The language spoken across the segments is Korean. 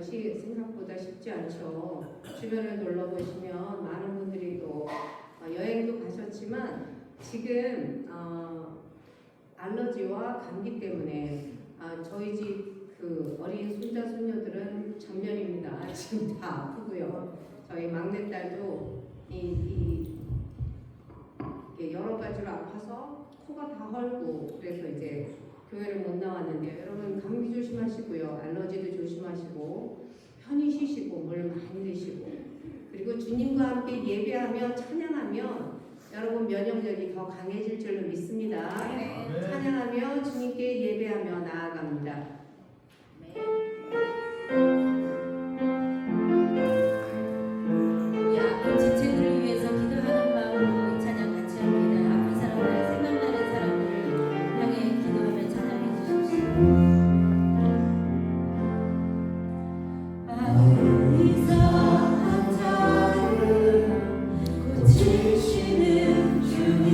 것이 생각보다 쉽지 않죠. 주변을 둘러보시면 많은 분들이 또 여행도 가셨지만 지금 알러지와 감기 때문에 저희 집 그 어린 손자 손녀들은 전면입니다. 지금 다 아프고요. 저희 막내딸도 이게 여러 가지로 아파서 코가 다 헐고 그래서 이제 교회를 못 나왔는데 여러분 감기 조심하시고요. 알러지도 조심하시고 편히 쉬시고 물 많이 드시고 그리고 주님과 함께 예배하며 찬양하며 여러분 면역력이 더 강해질 줄로 믿습니다. 찬양하며 주님께 예배하며 나아갑니다. 우리 아픈 지체들을 위해서 기도하는 마음으로 이 찬양 같이 합니다. 아픈 사람들, 생각나는 사람들을 향해 기도하며 찬양해 주십시오. 이상한 자를 고치시는 주님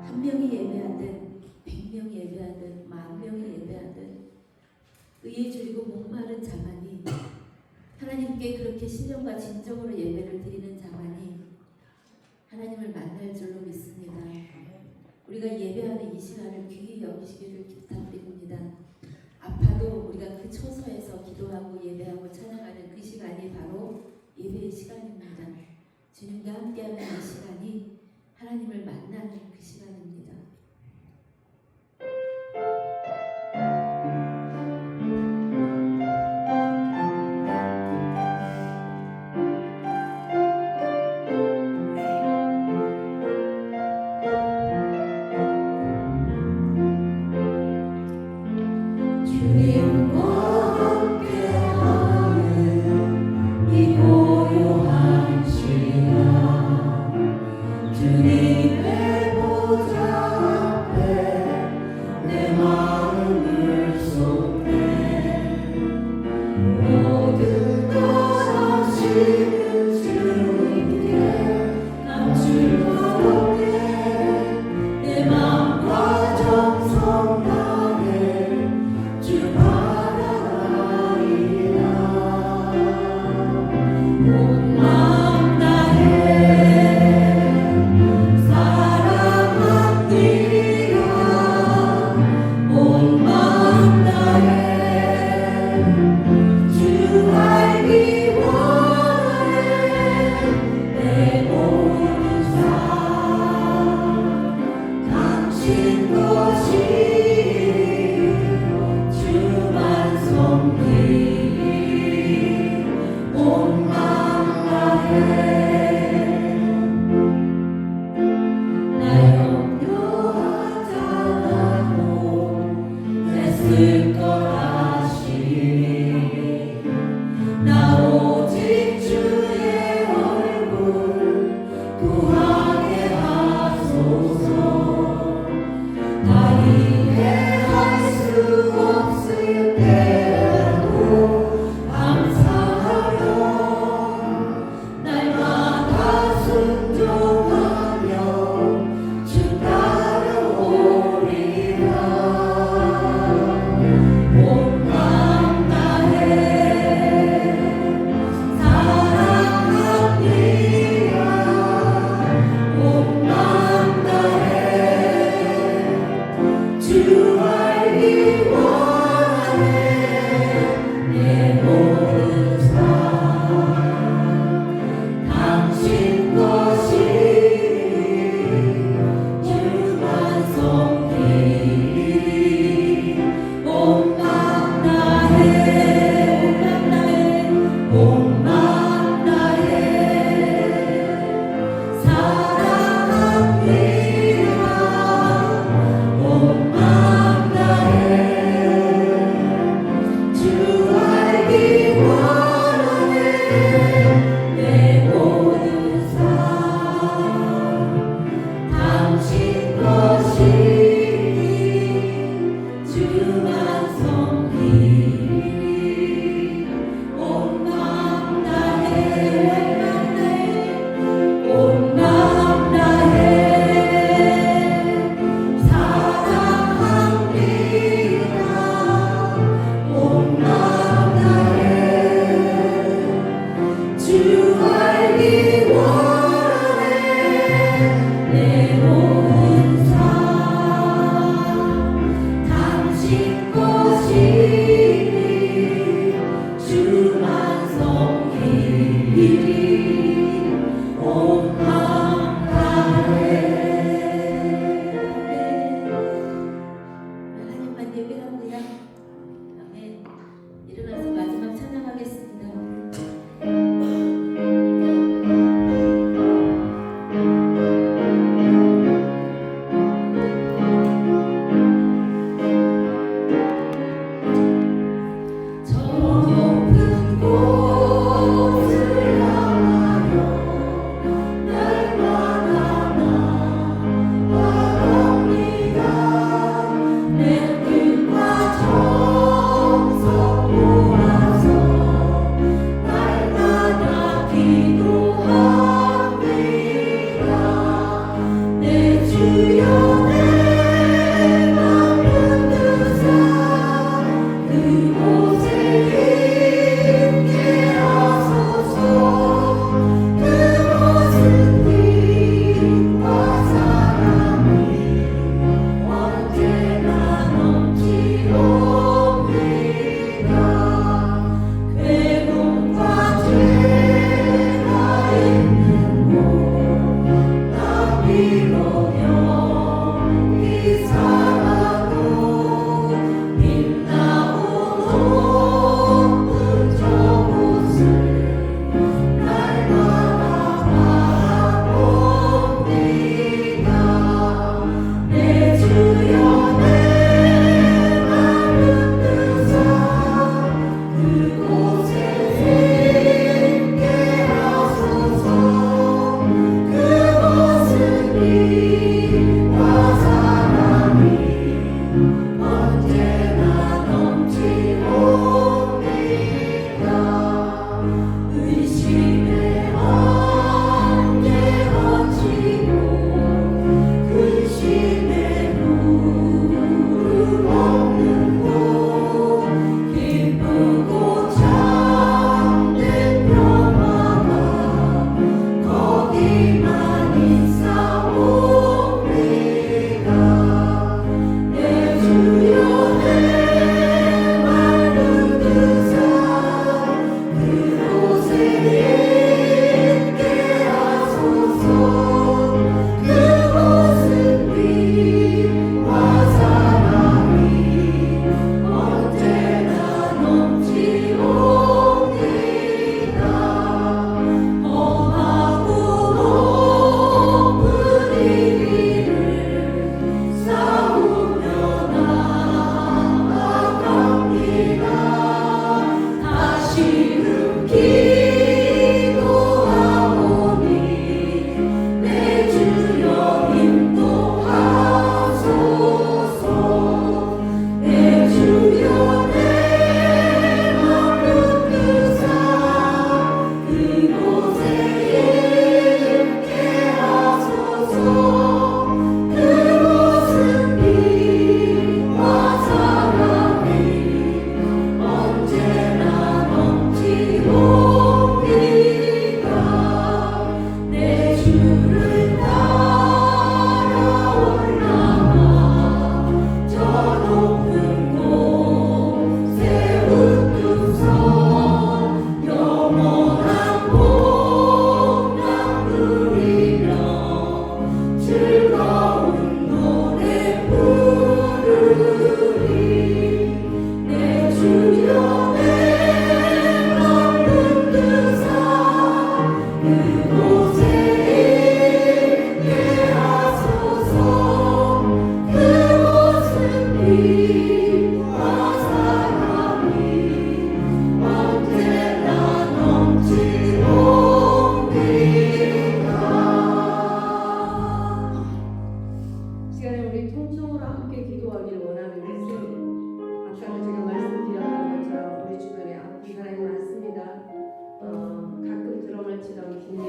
한 명이 예배하든 100명이 예배하든 10,000명이 예배하든 의에 줄이고 목마른 자만이 하나님께 그렇게 신령과 진정으로 예배를 드리는 자만이 하나님을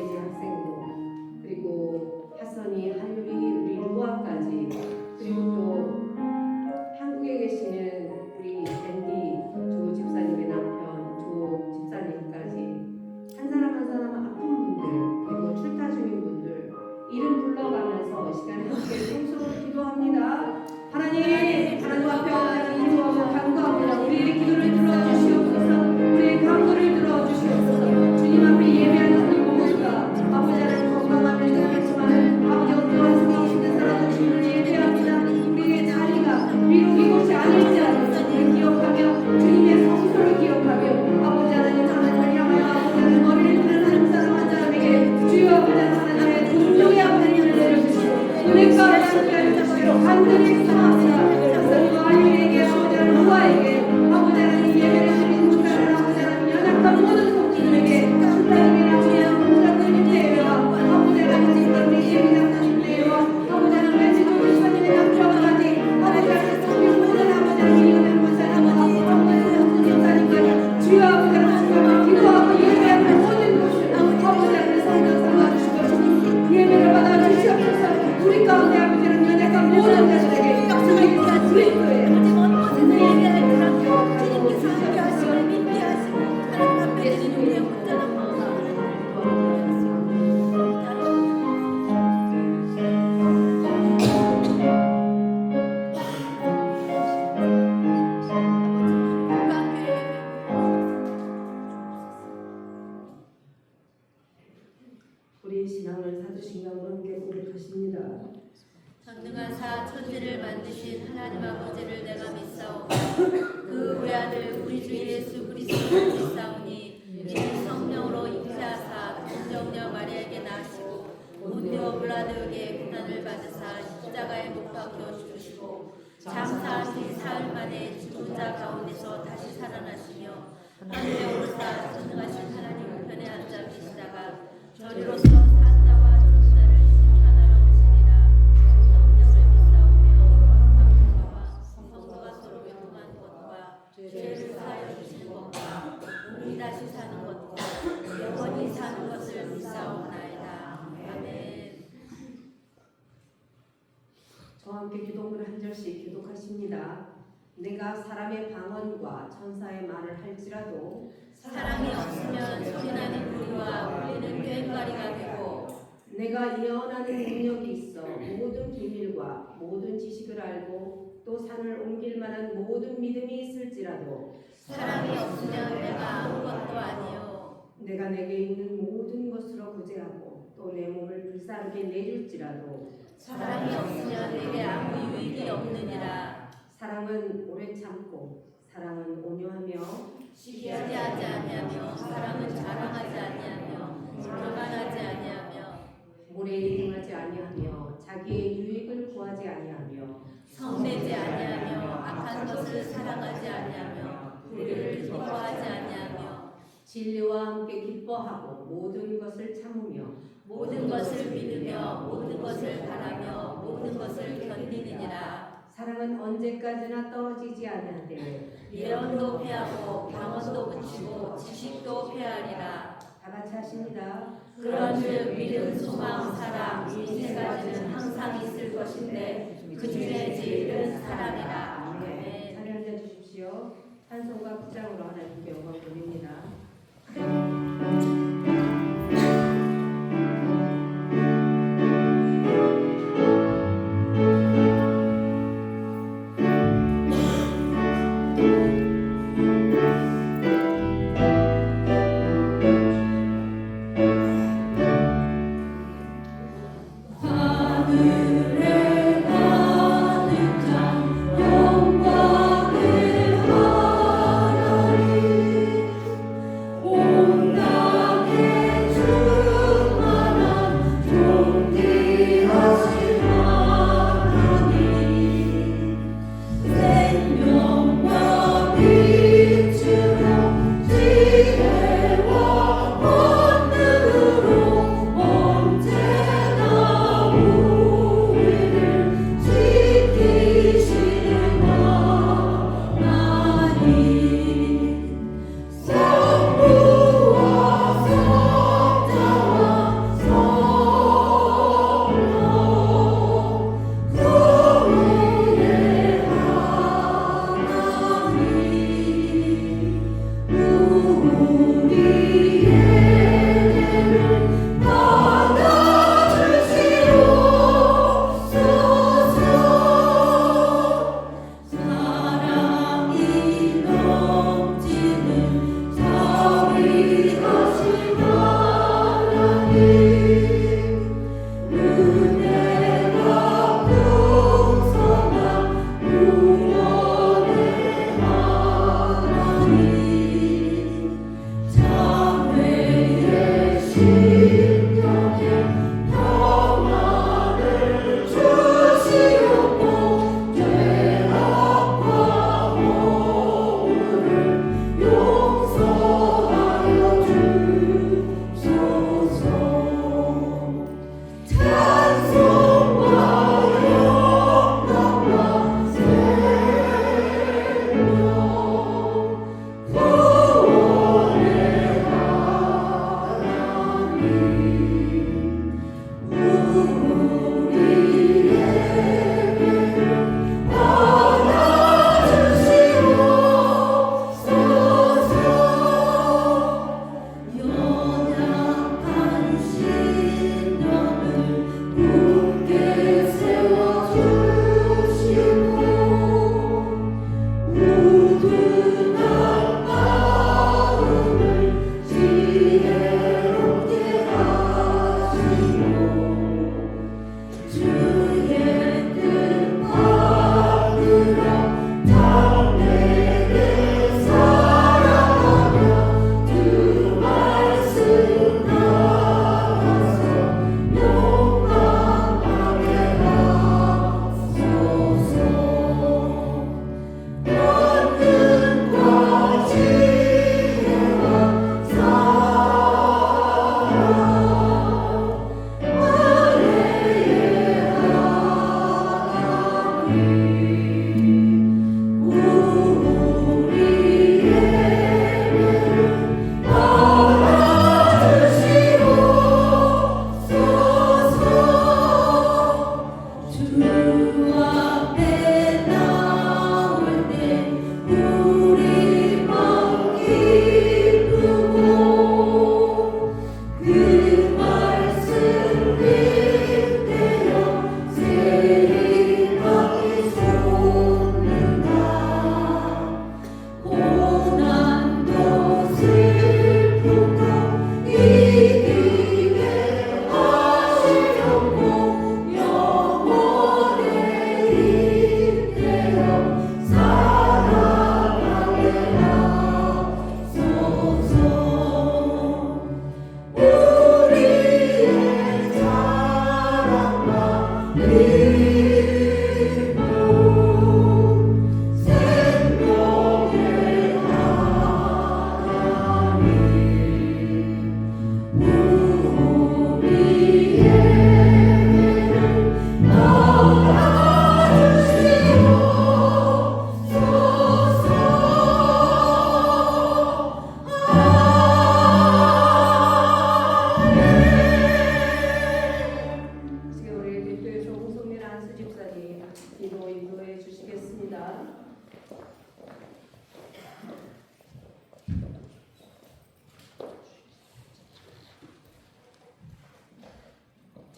이제 학생부, 그리고 하선이, 하율이, 우리 루아까지, 그리고 또 한국에 계시는 우리 앤디 조 집사님의 남편 조 집사님까지 한 사람 한 사람 아픈 분들, 그리고 출타 중인 분들 이름 불러가면서 시간에 함께 통성으로 기도합니다. 하나님 앞에 하나님 기도하고 간구합니다. 우리의 기도를 들어주시옵소서. 우리의 간구를 들어주시옵소서. 주님 앞에 예배하는 이 모두가 아버지 하나님 건강하면 되겠지만 아버지 어떠한 상황 속에서라도 주님을 예배합니다. 우리의 자리가 비록 이곳이 아닐지라도 주님을 기억하며 주님의 성소를 기억하며 아버지 하나님 하나님을 향하여 아버지 하나님 머리를 드는 한 사람 한 사람에게 주여 아버지 하나님의 동정의 하나님을 내려주시고 은혜 가운데 함께하여 주시기로 간절히 기도합니다. 하나님과 아이에게 아버지 하나님 루아에게 아버지 하나님 예배를 드린 목사를 아버지 하나님 연약한 모든 성도들에게 하나님이랑 목사님의 예배와 아버지 하나님 집사님의 예배장님 예배와 아버지 하나님 외지도 집사님의 남편까지 아버지 하나님 성령 모든 아버지 하나님 이혼한 목사님 아버지 하나님 집사님까지 주여 아버지 하나님 기도하고 예배하는 모든 것을 아버지 하나님 성령 삼아주시고 예배를 받아주시옵소서. 우리 가운데 아버지 하나님 연약한 모든 자들에게 그리스도의 우리의 신앙을 사두신 가운데 함께 고백하십니다. 전능한 사 천지를 만드신 하나님 아버지를 내가 믿사오고 그 외아들 우리 주 예수 그리스도를 믿사오니 이는 성령으로 잉태하사 동정녀 마리아에게 낳으시고 본디오 빌라도에게 고난을 받으사 십자가에 못 박혀 죽으시고 장사하신 사흘 만에 죽은 자 가운데서 다시 살아나시며 하늘에 오르사 전능하신 하나님 우편에 앉아 계시다가 저리로서 산자와 죽자를 심판하러 오시리라. 성령을 믿사오며 성도가 서로 교통한 것과 죄를 사하여 주시는 것과 몸이 다시 사는 것과 영원히 사는 것을 믿사오나이다. 아멘. 저와 함께 기도문을 한 절씩 기독하십니다. 내가 사람의 방언과 천사의 말을 할지라도 사랑이 없으면 소리나는 소리와 울리는 꽹과리가 되고 내가 예언하는 능력이 있어 모든 비밀과 모든 지식을 알고 또 산을 옮길 만한 모든 믿음이 있을지라도 사랑이 없으면 내가 아무것도 아니요 내가 내게 있는 모든 것으로 구제하고 또 내 몸을 불사르게 내줄지라도 사랑이 없으면 내게 아무 유익이 없느니라. 사랑은 오래 참고 사랑은 온유하며 시기하지 아니하며 사랑은 자랑하지 아니하며 교만하지 아니하며 모래에 행하지 아니하며 자기의 유익을 구하지 아니하며 성내지 아니하며 악한 것을 사랑하지 아니하며 불의를 기뻐하지 아니하며 진리와 함께 기뻐하고 모든 것을 참으며 모든 것을 믿으며 모든 것을 바라며 모든 것을 견디느니라. 사랑은 언제까지나 떨어지지 아니하되 예언도 패하고 방언도 그치고 지식도 패하리라. 다 같이 하십니다. 그런즉 믿음, 소망, 사랑 이 세 가지는 항상 있을 것인데 그 중에 제일은 사랑이라. 아멘. 자리 앉아 주십시오. 찬송과 구장으로 하나님께 영광 돌립니다. 온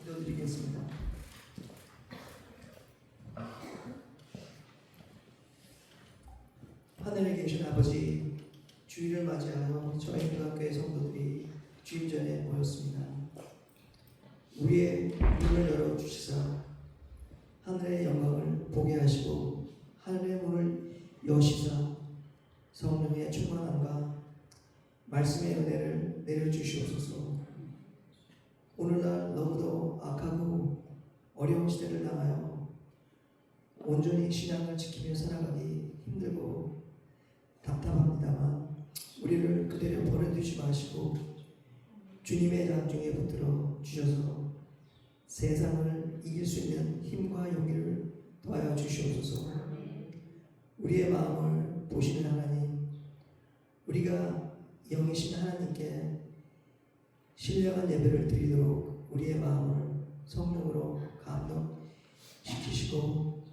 기도드리겠습니다. 하늘에 계신 아버지, 주일을 맞이하여 저희 교회 성도들이 주임 전에 모였습니다. 우리의 눈을 열어 주시사 하늘의 영광을 보게 하시고 하늘의 문을 여시사 성령의 충만함과 말씀의 은혜를 내려주시옵소서. 오늘날 너무도 악하고 어려운 시대를 당하여 온전히 신앙을 지키며 살아가기 힘들고 답답합니다만 우리를 그대로 버려두지 마시고 주님의 장중에 붙들어 주셔서 세상을 이길 수 있는 힘과 용기를 더하여 주시옵소서. 우리의 마음을 보시는 하나님, 우리가 영이신 하나님께 신령한 예배를 드리도록 우리의 마음을 성령으로 감동시키시고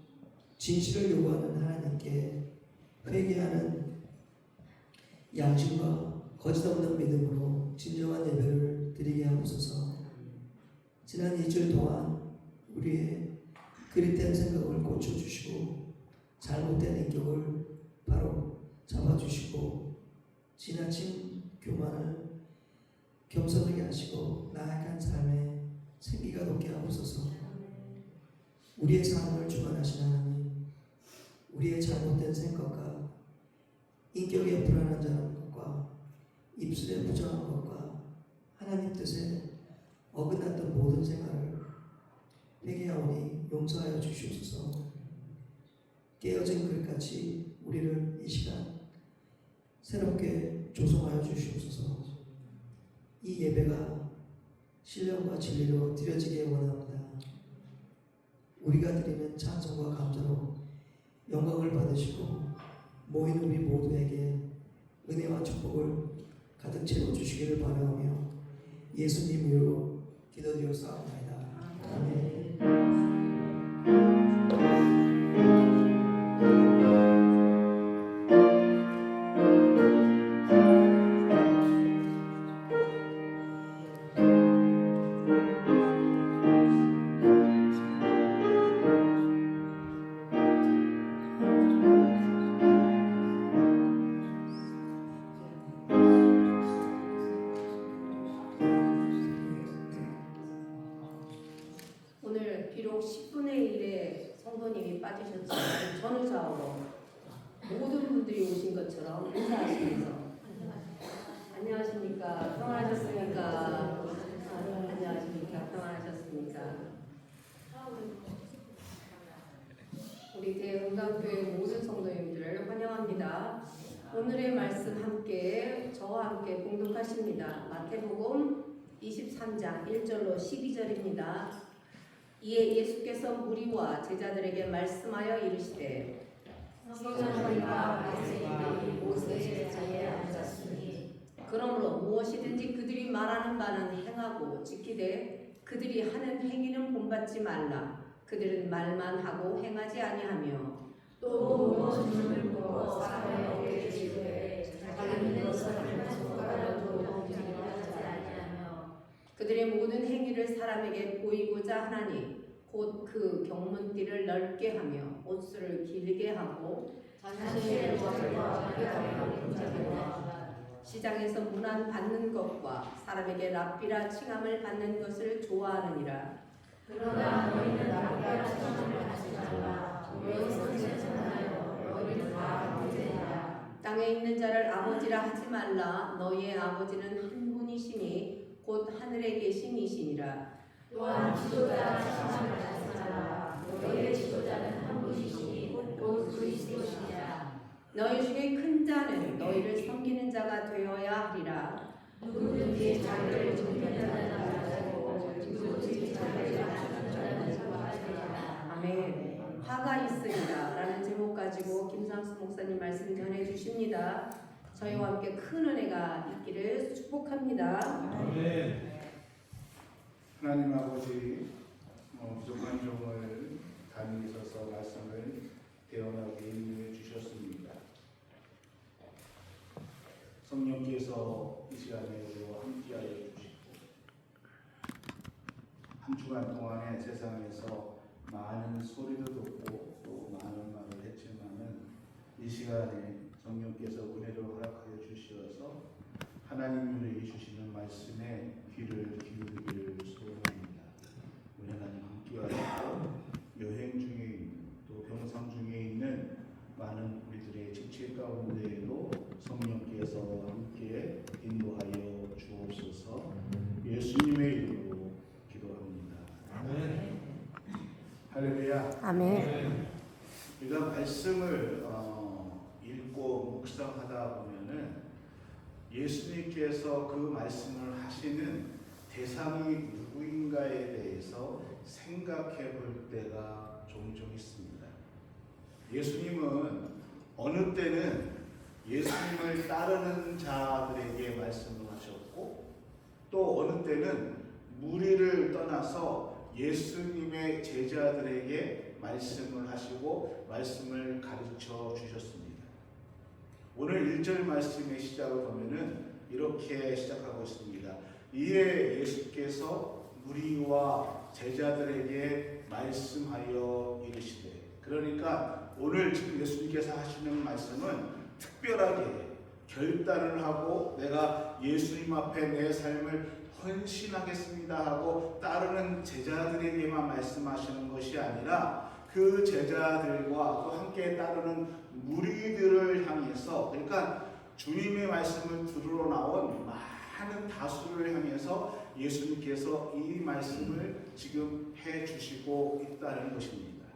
진실을 요구하는 하나님께 회개하는 양심과 거짓 없는 믿음으로 진정한 예배를 드리게 하옵소서. 지난 2주 동안 우리의 그릇된 생각을 고쳐주시고 잘못된 인격을 바로 잡아주시고 지나친 교만을 겸손하게 하시고 나약한 삶에 생기가 돋게 하옵소서. 우리의 삶을 주관하신 하나님, 우리의 잘못된 생각과 인격에 불안한 것과 입술에 부정한 것과 하나님 뜻에 어긋났던 모든 생활을 회개하오니 용서하여 주시옵소서. 깨어진 그릇같이 우리를 이 시간 새롭게 조성하여 주시옵소서. 이 예배가 신령과 진리로 드려지게 원합니다. 우리가 드리는 찬송과 감사로 영광을 받으시고 모인 우리 모두에게 은혜와 축복을 가득 채워주시기를 바라오며 예수님 이름으로 기도드렸사옵나이다. 아멘. 오늘 비록 10분의 1의 성도님이 빠지셨지만 전후좌우로 모든 분들이 오신 것처럼 인사하시면서 안녕하십니까? 평안하셨습니까? 안녕하십니까? 평안하셨습니까? 우리 대흥강교회 모든 성도님들을 환영합니다. 오늘의 말씀 함께 저와 함께 공독하십니다. 마태복음 23장 1절로 12절입니다. 이에 예수께서 무리와 제자들에게 말씀하여 이르시되 성전과 바리새인들이 모세의 자리에 앉았으니 그러므로 무엇이든지 그들이 말하는 바는 행하고 지키되 그들이 하는 행위는 본받지 말라. 그들은 말만 하고 행하지 아니하며 또 무엇을 물고 사람의 어깨에 지르되 자기 있는 것을 한 손가락으로 넘기려 하지 아니하며 그들의 모든 행위를 사람에게 보이고자 하나니 곧 그 경문띠를 넓게 하며 옷수를 길게 하고 자신의 것과 자기가 분자기와 시장에서 문안 받는 것과 사람에게 랍비라 칭함을 받는 것을 좋아하느니라. 그러나 너희는 랍비라 칭함을 받지 말라. 여기서 제천하여 너희는 다 문제니라. 땅에 있는 자를 아버지라 하지 말라. 너희의 아버지는 한 분이시니 곧 하늘에 계신 이시니라. 또한 지도자 칭함을 받지 말라. 너희의 지도자는 한 분이시니 곧 그리스도시니라. 너희 중에 큰 자는 너희를 섬기는 자가 되어야 하리라. 누구든지 자기를 존귀하는 자가 가지고 누구든지 자기를 낮추는 자가 가지라. 아멘. 화가 있으리라 라는 제목 가지고 김상수 목사님 말씀 전해 주십니다. 저희와 함께 큰 은혜가 있기를 축복합니다. 아멘. 하나님 아버지, 부족한 종을 감히 있어서 말씀을 대언하게 인도해 주셨습니다. 성령께서 이 시간에 우리와 함께하여 주시고 한 주간 동안에 세상에서 많은 소리도 듣고 또 많은 말을 했지만은 이 시간에 성령께서 은혜를 허락하여 주시어서 하나님이 주시는 말씀에 귀를 기울이기를 소원합니다. 우리 하나님 함께하시고 여행 중에 있는 또 병상 중에 있는 많은 우리들의 지체 가운데에도 성령께서 함께 인도하여 주옵소서. 예수님의 이름으로 기도합니다. 아멘. 할렐루야. 아멘. 우리가 말씀을 읽고 묵상하다 보면은 예수님께서 그 말씀을 하시는 대상이 누구인가에 대해서 생각해 볼 때가 종종 있습니다. 예수님은 어느 때는 예수님을 따르는 자들에게 말씀을 하셨고 또 어느 때는 무리를 떠나서 예수님의 제자들에게 말씀을 하시고 말씀을 가르쳐 주셨습니다. 오늘 1절 말씀의 시작을 보면은 이렇게 시작하고 있습니다. 이에 예수께서 무리와 제자들에게 말씀하여 이르시되, 그러니까 오늘 지금 예수님께서 하시는 말씀은 특별하게 결단을 하고 내가 예수님 앞에 내 삶을 헌신하겠습니다 하고 따르는 제자들에게만 말씀하시는 것이 아니라 그 제자들과 또 함께 따르는 무리들을 향해서, 그러니까 주님의 말씀을 들으러 나온 많은 다수를 향해서 예수님께서 이 말씀을 지금 해 주시고 있다는 것입니다.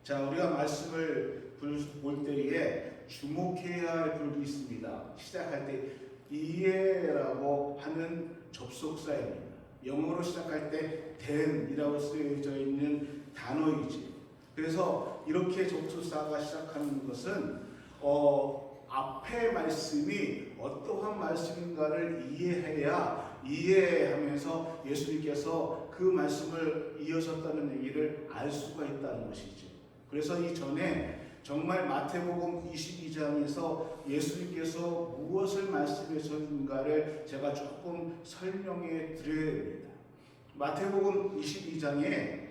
자, 우리가 말씀을 볼 때에 주목해야 할 부분이 있습니다. 시작할 때 이해라고 하는 접속사입니다. 영어로 시작할 때 then이라고 쓰여져 있는 단어이지. 그래서 이렇게 접속사가 시작하는 것은 앞에 말씀이 어떠한 말씀인가를 이해하면서 예수님께서 그 말씀을 이어졌다는 얘기를 알 수가 있다는 것이죠. 그래서 이전에 정말 마태복음 22장에서 예수님께서 무엇을 말씀하셨는가를 제가 조금 설명해 드려야 됩니다. 마태복음 22장에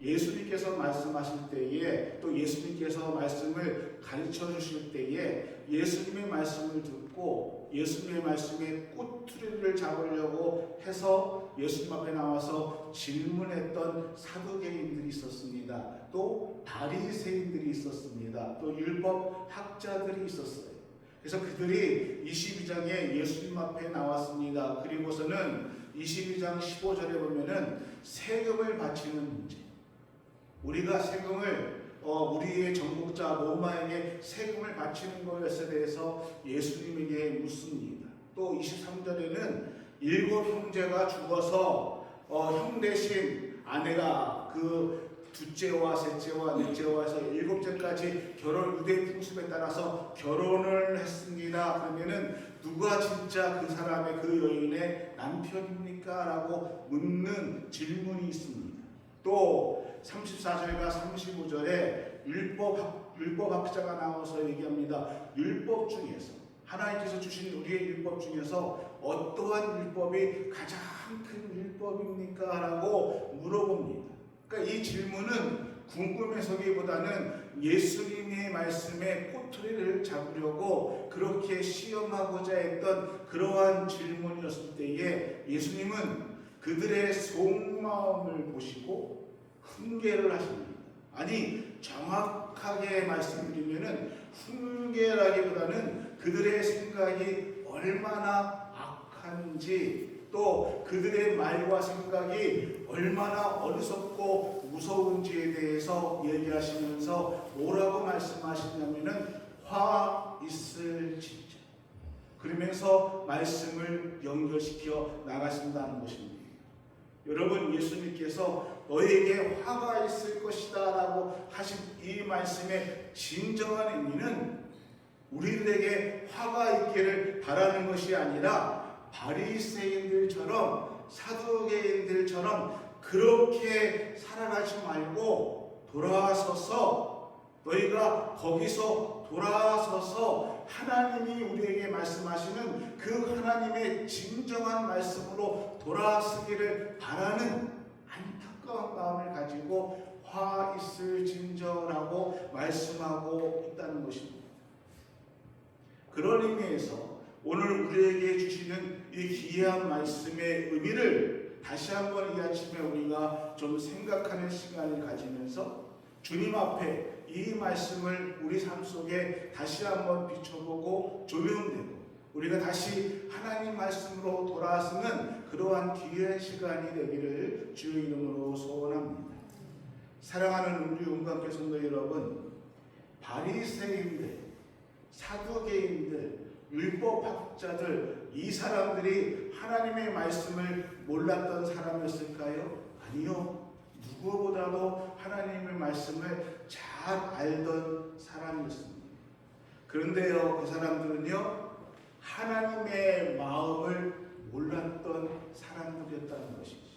예수님께서 말씀하실 때에 또 예수님께서 말씀을 가르쳐 주실 때에 예수님의 말씀을 듣고 예수님의 말씀에 꼬투리를 잡으려고 해서 예수님 앞에 나와서 질문했던 사두개인들이 있었습니다. 또 바리새인들이 있었습니다. 또 율법 학자들이 있었어요. 그래서 그들이 22장에 예수님 앞에 나왔습니다. 그리고서는 22장 15절에 보면은 세금을 바치는 문제. 우리가 세금을 우리의 정복자 로마에게 세금을 바치는 것에 대해서 예수님에게 묻습니다. 또 23절에는 7 형제가 죽어서 형 대신 아내가 그 둘째와 셋째와 넷째와 해서 7째까지 유대 풍습에 따라서 결혼을 했습니다. 그러면은 누가 진짜 그 사람의 그 여인의 남편입니까? 라고 묻는 질문이 있습니다. 또 34절과 35절에 율법학자가 나와서 얘기합니다. 율법 중에서 하나님께서 주신 우리의 율법 중에서 어떠한 율법이 가장 큰 율법입니까? 라고 물어봅니다. 그러니까 이 질문은 궁금해서기보다는 예수님의 말씀에 꼬투리를 잡으려고 그렇게 시험하고자 했던 그러한 질문이었을 때에 예수님은 그들의 속마음을 보시고 훈계를 하십니다. 아니, 정확하게 말씀드리면은 훈계라기보다는 그들의 생각이 얼마나 악한지 또 그들의 말과 생각이 얼마나 어리석고 무서운지에 대해서 얘기하시면서 뭐라고 말씀하시냐면은 화 있을지자, 그러면서 말씀을 연결시켜 나가신다는 것입니다. 여러분, 예수님께서 너에게 화가 있을 것이다 라고 하신 이 말씀의 진정한 의미는 우리들에게 화가 있기를 바라는 것이 아니라 바리새인들처럼 사두개인들처럼 그렇게 살아가지 말고 돌아서서 너희가 거기서 돌아서서 하나님이 우리에게 말씀하시는 그 하나님의 진정한 말씀으로 돌아서기를 바라는 것입니다. 그런 의미에서 오늘 우리에게 주시는 이 귀한 말씀의 의미를 다시 한번 이 아침에 우리가 좀 생각하는 시간을 가지면서 주님 앞에 이 말씀을 우리 삶 속에 다시 한번 비춰보고 조명되고 우리가 다시 하나님 말씀으로 돌아서는 그러한 귀한 시간이 되기를 주의 이름으로 소원합니다. 사랑하는 우리 운강교 성도 여러분, 바리새인들, 사두개인들, 율법학자들, 이 사람들이 하나님의 말씀을 몰랐던 사람이었을까요? 아니요. 누구보다도 하나님의 말씀을 잘 알던 사람이었습니다. 그런데요, 그 사람들은요, 하나님의 마음을 몰랐던 사람들이었다는 것이지.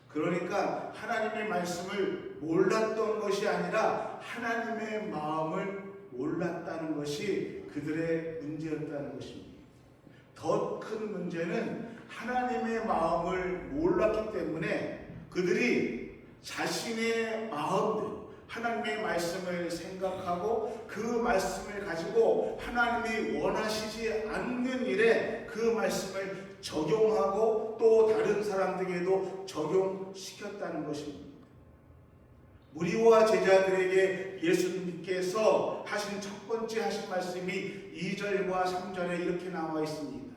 그러니까 하나님의 말씀을 몰랐던 것이 아니라 하나님의 마음을 몰랐다는 것이 그들의 문제였다는 것입니다. 더 큰 문제는 하나님의 마음을 몰랐기 때문에 그들이 자신의 마음대로 하나님의 말씀을 생각하고 그 말씀을 가지고 하나님이 원하시지 않는 일에 그 말씀을 적용하고 또 다른 사람들에게도 적용시켰다는 것입니다. 무리와 제자들에게 예수님께서 하신 첫 번째 하신 말씀이 2절과 3절에 이렇게 나와 있습니다.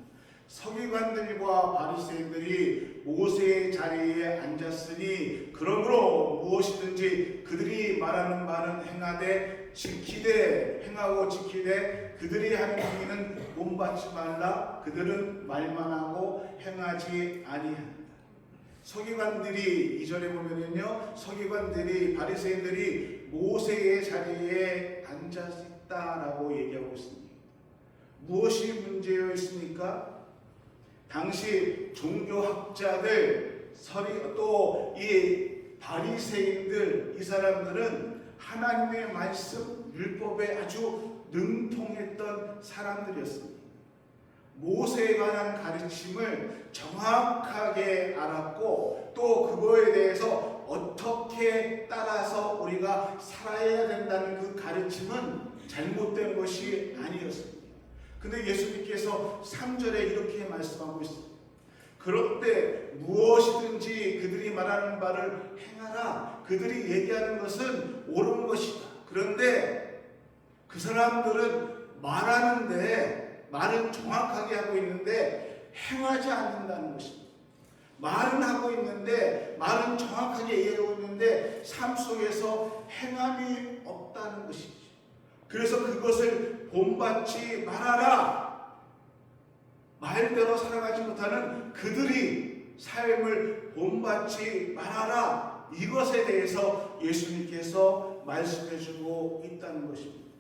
서기관들과 바리새인들이 모세의 자리에 앉았으니 그러므로 무엇이든지 그들이 말하는 바는 행하되 지키되 행하고 지키되 그들이 하는 행위는 본받지 말라. 그들은 말만 하고 행하지 아니한다. 서기관들이 2절에 보면은요, 서기관들이 바리새인들이 모세의 자리에 앉았다라고 얘기하고 있습니다. 무엇이 문제여 있습니까? 당시 종교학자들, 또 이 바리새인들, 이 사람들은 하나님의 말씀, 율법에 아주 능통했던 사람들이었습니다. 모세에 관한 가르침을 정확하게 알았고 또 그거에 대해서 어떻게 따라서 우리가 살아야 된다는 그 가르침은 잘못된 것이 아니었습니다. 근데 예수님께서 3절에 이렇게 말씀하고 있습니다. 그런데 무엇이든지 그들이 말하는 바를 행하라. 그들이 얘기하는 것은 옳은 것이다. 그런데 그 사람들은 말하는데 말은 정확하게 하고 있는데 행하지 않는다는 것입니다. 말은 하고 있는데 말은 정확하게 얘기하고 있는데 삶 속에서 행함이 없다는 것이죠. 그래서 그것을 본받지 말아라. 말대로 살아가지 못하는 그들이 삶을 본받지 말아라. 이것에 대해서 예수님께서 말씀해주고 있다는 것입니다.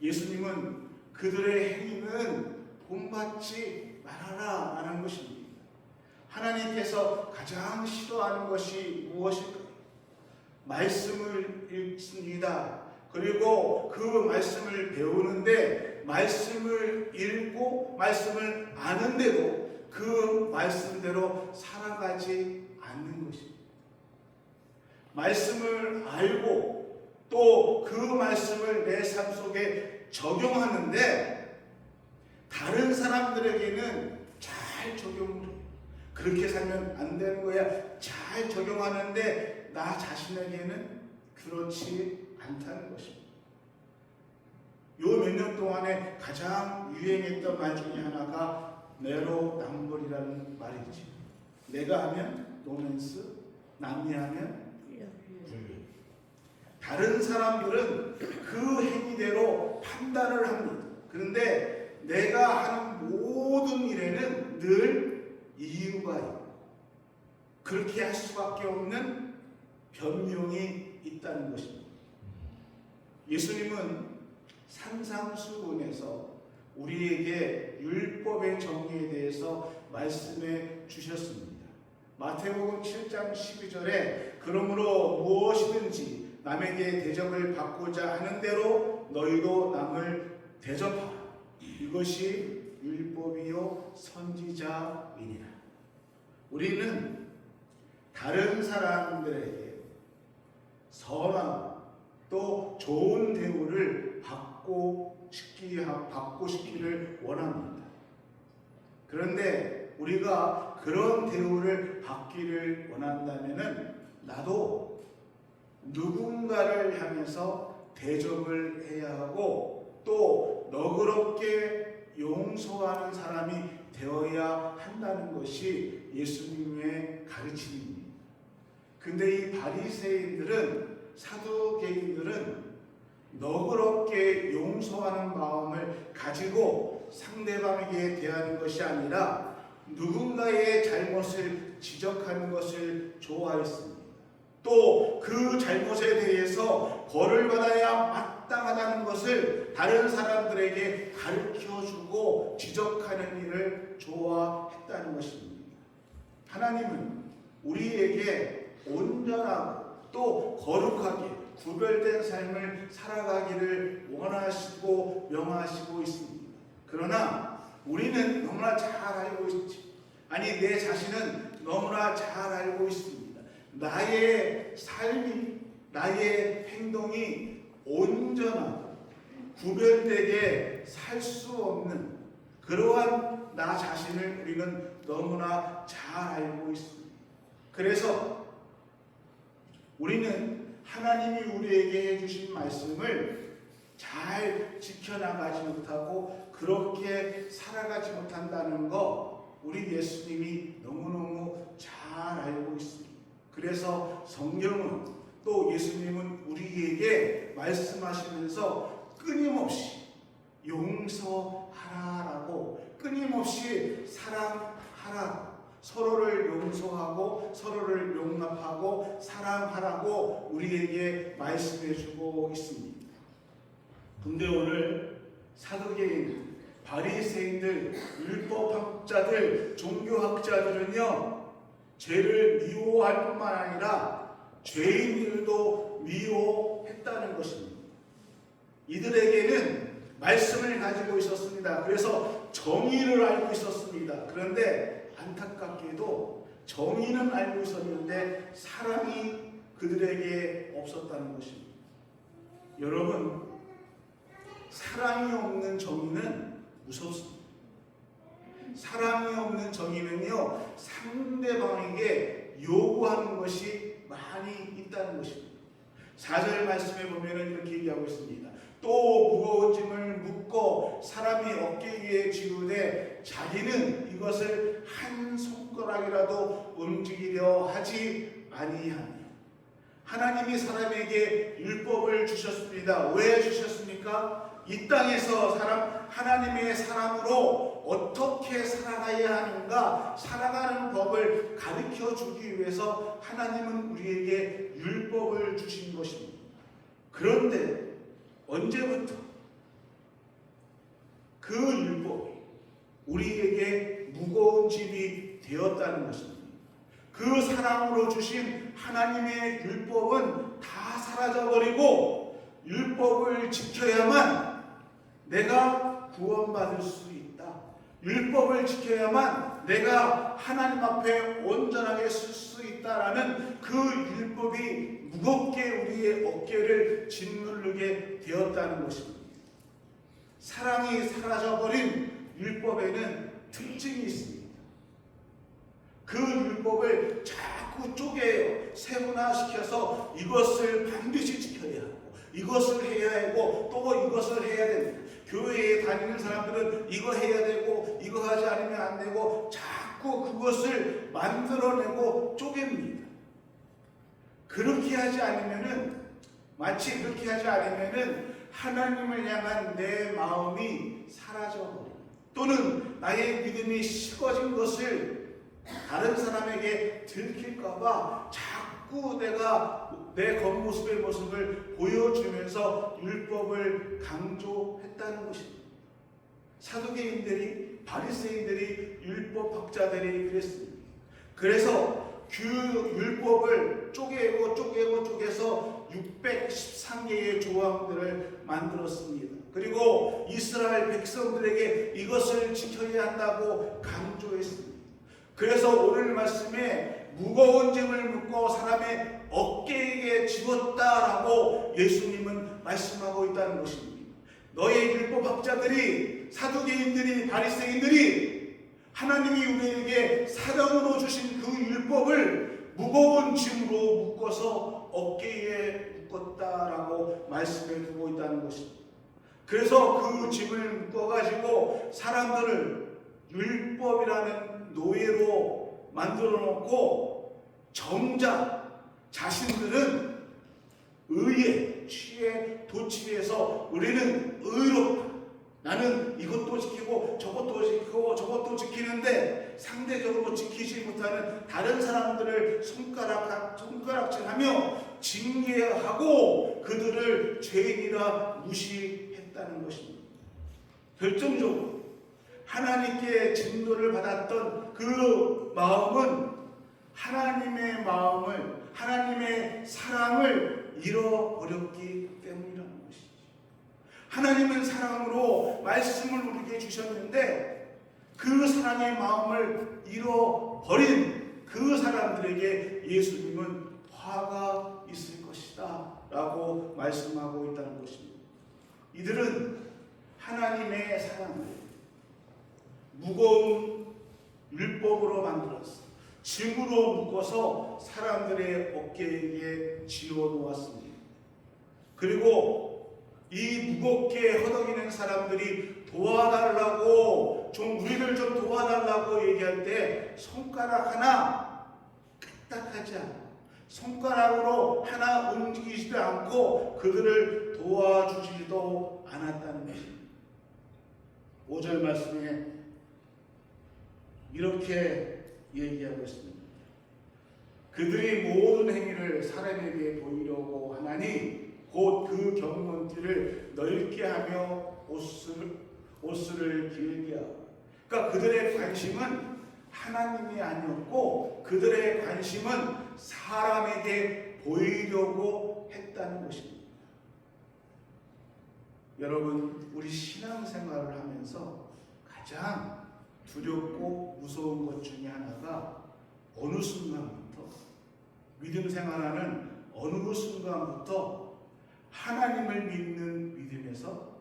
예수님은 그들의 행위는 본받지 말아라 라는 것입니다. 하나님께서 가장 싫어하는 것이 무엇일까요? 말씀을 읽습니다. 그리고 그 말씀을 배우는데 말씀을 읽고 말씀을 아는데도 그 말씀대로 살아가지 않는 것입니다. 말씀을 알고 또 그 말씀을 내 삶 속에 적용하는데 다른 사람들에게는 잘 적용을 해요. 그렇게 살면 안 되는 거야. 잘 적용하는데 나 자신에게는 그렇지 않다는 것입니다. 요 몇 년 동안에 가장 유행했던 말 중에 하나가 내로남불이라는 말이지. 내가 하면 로맨스, 남이 하면 불륜. 다른 사람들은 그 행위대로 판단을 합니다. 그런데 내가 하는 모든 일에는 늘 이유가 있고 그렇게 할 수밖에 없는 변명이 있다는 것입니다. 예수님은 산상수훈에서 우리에게 율법의 정의에 대해서 말씀해 주셨습니다. 마태복음 7장 12절에 그러므로 무엇이든지 남에게 대접을 받고자 하는 대로 너희도 남을 대접하라. 이것이 율법이요 선지자이니라. 우리는 다른 사람들에게 선하고 또 좋은 대우를 받고 받고 싶기를 원합니다. 그런데 우리가 그런 대우를 받기를 원한다면은 나도 누군가를 향해서 대접을 해야 하고 또 너그럽게 용서하는 사람이 되어야 한다는 것이 예수님의 가르침입니다. 근데 이 바리새인들은, 사두개인들은 너그럽게 용서하는 마음을 가지고 상대방에게 대하는 것이 아니라 누군가의 잘못을 지적하는 것을 좋아했습니다. 또 그 잘못에 대해서 벌을 받아야 마땅하다는 것을 다른 사람들에게 가르쳐주고 지적하는 일을 좋아했다는 것입니다. 하나님은 우리에게 온전하고 또 거룩하게 구별된 삶을 살아가기를 원하시고 명하시고 있습니다. 그러나 우리는 너무나 잘 알고 있지. 아니, 내 자신은 너무나 잘 알고 있습니다. 나의 삶이, 나의 행동이 온전하고 구별되게 살 수 없는 그러한 나 자신을 우리는 너무나 잘 알고 있습니다. 그래서 우리는 하나님이 우리에게 해주신 말씀을 잘 지켜나가지 못하고 그렇게 살아가지 못한다는 거 우리 예수님이 너무너무 잘 알고 있습니다. 그래서 성경은 또 예수님은 우리에게 말씀하시면서 끊임없이 용서하라라고, 끊임없이 사랑하라, 서로를 용서하고 서로를 용납하고 사랑하라고 우리에게 말씀해주고 있습니다. 근데 오늘 사두개인, 바리새인들, 율법학자들, 종교학자들은요, 죄를 미워할 뿐만 아니라 죄인들도 미워했다는 것입니다. 이들에게는 말씀을 가지고 있었습니다. 그래서 정의를 알고 있었습니다. 그런데 안타깝게도 정의는 알고 있었는데 사랑이 그들에게 없었다는 것입니다. 여러분, 사랑이 없는 정의는 무섭습니다. 사랑이 없는 정의는요, 상대방에게 요구하는 것이 많이 있다는 것입니다. 4절 말씀에 보면 이렇게 얘기하고 있습니다. 또 무거운 짐을 묶고 사람이 어깨 위에 지우되 자기는 이것을 한 손가락이라도 움직이려 하지 아니하니. 하나님이 사람에게 율법을 주셨습니다. 왜 주셨습니까? 이 땅에서 하나님의 사람으로 어떻게 살아가야 하는가, 살아가는 법을 가르쳐 주기 위해서 하나님은 우리에게 율법을 주신 것입니다. 그런데 언제부터 그 율법이 우리에게 무거운 짐이 되었다는 것입니다. 그 사랑으로 주신 하나님의 율법은 다 사라져버리고 율법을 지켜야만 내가 구원받을 수 있다. 율법을 지켜야만 내가 하나님 앞에 온전하게 쓸 수 있다라는 그 율법이 무겁게 우리의 어깨를 짓누르게 되었다는 것입니다. 사랑이 사라져버린 율법에는 특징이 있습니다. 그 율법을 자꾸 쪼개요. 세분화시켜서 이것을 반드시 지켜야 하고 이것을 해야 하고 또 이것을 해야 됩니다. 교회에 다니는 사람들은 이거 해야 되고 이거 하지 않으면 안 되고 자꾸 그것을 만들어내고 쪼갭니다. 그렇게 하지 않으면은, 마치 그렇게 하지 않으면은 하나님을 향한 내 마음이 사라져버립니다. 또는 나의 믿음이 식어진 것을 다른 사람에게 들킬까봐 자꾸 내가 내 겉모습의 모습을 보여주면서 율법을 강조했다는 것입니다. 사두개인들이, 바리새인들이, 율법학자들이 그랬습니다. 그래서 율법을 쪼개서 613개의 조항들을 만들었습니다. 그리고 이스라엘 백성들에게 이것을 지켜야 한다고 강조했습니다. 그래서 오늘 말씀에 무거운 짐을 묶고 사람의 어깨에 지웠다라고 예수님은 말씀하고 있다는 것입니다. 너의 율법학자들이, 사두개인들이, 바리새인들이 하나님이 우리에게 사랑으로 주신 그 율법을 무거운 짐으로 묶어서 어깨에 묶었다라고 말씀해 두고 있다는 것입니다. 그래서 그 짐을 묶어가지고 사람들을 율법이라는 노예로 만들어 놓고 정작 자신들은 의에 취해 도취해서 우리는 의롭다, 나는 이것도 지키고 저것도 지키고 저것도 지키는데 상대적으로 지키지 못하는 다른 사람들을 손가락질하며 징계하고 그들을 죄인이라 무시했다는 것입니다. 결정적으로 하나님께 진노를 받았던 그 마음은 하나님의 마음을, 하나님의 사랑을 잃어버렸기 때문이라는 것이죠. 하나님은 사랑으로 말씀을 우리에게 주셨는데 그 사랑의 마음을 잃어버린 그 사람들에게 예수님은 화가 있을 것이다 라고 말씀하고 있다는 것입니다. 이들은 하나님의 사랑을 무거운 율법으로 만들었어 짐으로 묶어서 사람들의 어깨에 지어놓았습니다. 그리고 이 무겁게 허덕이는 사람들이 도와달라고, 우리를 좀 도와달라고 얘기할 때 손가락 하나 까딱하지 않아, 손가락으로 하나 움직이지도 않고 그들을 도와주지도 않았다는 것입니다. 5절 말씀에 이렇게 얘기하고 있습니다. 그들이 모든 행위를 사람에게 보이려고 하나니 곧 그 경건띠를 넓게 하며 옷을 길게 하고. 그러니까 그들의 관심은 하나님이 아니었고 그들의 관심은 사람에게 보이려고 했다는 것입니다. 여러분, 우리 신앙생활을 하면서 가장 두렵고 무서운 것 중에 하나가 어느 순간부터, 믿음 생활하는 어느 순간부터 하나님을 믿는 믿음에서